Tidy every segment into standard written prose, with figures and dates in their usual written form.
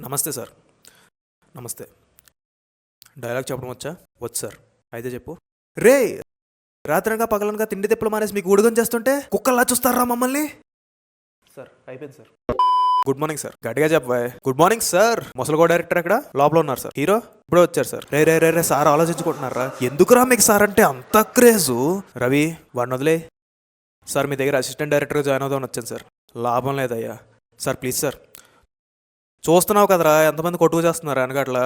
నమస్తే సార్. నమస్తే. డైలాగ్ చెప్పడం వచ్చా? వచ్చు సార్. అయితే చెప్పు. రే రాత్రనగా పగలనగా తిండి తిప్పలు మానేసి మీకు ఉడుగం చేస్తుంటే కుక్కల్లా చూస్తారా మమ్మల్ని? సార్ అయిపోయింది సార్. Good morning sir. గట్టిగా చెప్పాయ్. Good morning sir. ముసలిగో డైరెక్టర్ ఎక్కడ? లోపల ఉన్నారు సార్. హీరో ఇప్పుడే వచ్చారు సార్. రే రే రే రే సార్ ఆలోచించుకుంటున్నారా? ఎందుకురా మీకు సార్ అంటే అంత క్రేజు? రవి వాడిని వదిలే. సార్ మీ దగ్గర అసిస్టెంట్ డైరెక్టర్గా జాయిన్ అవుదామని వచ్చాను సార్. లాభం లేదయ్యా. Sir please sir. చూస్తున్నావు కదరా ఎంతమంది కొట్టుకు చేస్తున్నారా వెనకట్లా.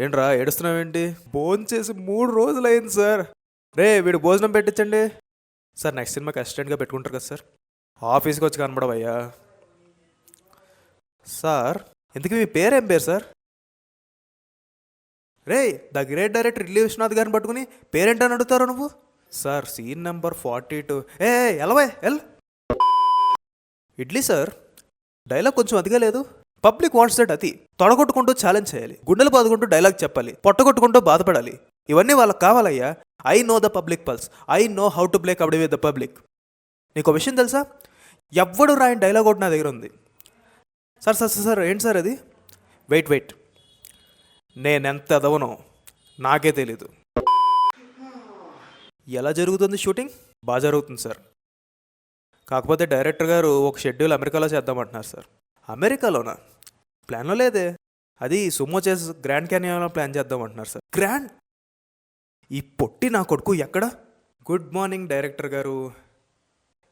ఏంట్రా ఏడుస్తున్నావేంటి? భోజనం చేసి 3 రోజులు అయింది సార్. రే వీడు భోజనం పెట్టించండి సార్. నెక్స్ట్ సినిమాకి అసిస్టెంట్గా పెట్టుకుంటారు కదా సార్. ఆఫీస్కి వచ్చి కనబడవయ్యా. సార్ ఇంతకీ మీ పేరేం పేరు సార్? రే ద గ్రేట్ డైరెక్టర్ ఇల్లి విశ్వనాథ్ గారిని పట్టుకుని పేరేంటని అడుగుతారు నువ్వు? Sir scene number 42. ఎలవే ఎల్. ఇడ్లీ సార్ డైలాగ్ కొంచెం అదిగా లేదు. Public wants that. అతి తొడగొట్టుకుంటూ ఛాలెంజ్ చేయాలి, గుండెలు బాదుకుంటూ డైలాగ్ చెప్పాలి, పొట్టగొట్టుకుంటూ బాధపడాలి. ఇవన్నీ వాళ్ళకి కావాలయ్యా. I know the public pulse. I know how to play kabaddi with the public. నీకు విషయం తెలుసా? ఎవ్వడు రాయని డైలాగ్ ఒకటి నా దగ్గర ఉంది సార్. సార్ సార్ ఏంటి సార్ అది? వెయిట్ నేనెంత ఎదవనో నాకే తెలీదు. ఎలా జరుగుతుంది షూటింగ్? బాగా జరుగుతుంది సార్. కాకపోతే డైరెక్టర్ గారు ఒక షెడ్యూల్ అమెరికాలో చేద్దామంటున్నారు సార్. అమెరికాలోనా? ప్లాన్లో లేదే. అది సుమో చేసి గ్రాండ్ క్యానియన్లో ప్లాన్ చేద్దామంటున్నారు సార్. గ్రాండ్ ఈ పొట్టి నా కొడుకు ఎక్కడ? గుడ్ మార్నింగ్ డైరెక్టర్ గారు.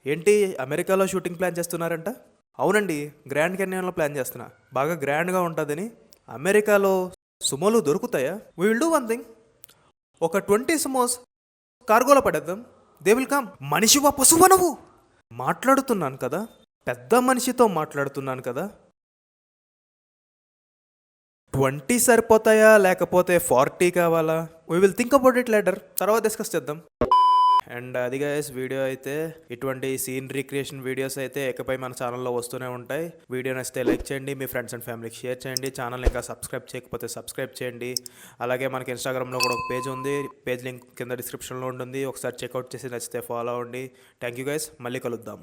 ఏంటి అమెరికాలో షూటింగ్ ప్లాన్ చేస్తున్నారంట? అవునండి, గ్రాండ్ క్యానియన్లో ప్లాన్ చేస్తున్నా. బాగా గ్రాండ్గా ఉంటుందని. అమెరికాలో సుమోలు దొరుకుతాయా? We will do one thing. ఒక 20 సుమోస్ కార్గోలో పడేద్దాం. They will come. మనిషివా పశువా నువ్వు? మాట్లాడుతున్నాను కదా, పెద్ద మనిషితో మాట్లాడుతున్నాను కదా. 20 సరిపోతాయా లేకపోతే 40 కావాలా? We will think about it later. తర్వాత డిస్కస్ చేద్దాం. అండ్ అది గైస్ వీడియో అయితే ఇటువంటి సీన్ రీక్రియేషన్ వీడియోస్ అయితే ఇకపై మన ఛానల్లో వస్తూనే ఉంటాయి. వీడియో నచ్చితే లైక్ చేయండి, మీ ఫ్రెండ్స్ అండ్ ఫ్యామిలీకి షేర్ చేయండి. ఛానల్ ఇంకా సబ్స్క్రైబ్ చేయకపోతే సబ్స్క్రైబ్ చేయండి. అలాగే మనకి ఇన్స్టాగ్రామ్లో కూడా ఒక పేజ్ ఉంది. పేజ్ లింక్ కింద డిస్క్రిప్షన్లో ఉంటుంది. ఒకసారి చెక్అవుట్ చేసి నచ్చితే ఫాలో అవ్వండి. Thank you guys. మళ్ళీ కలుద్దాం.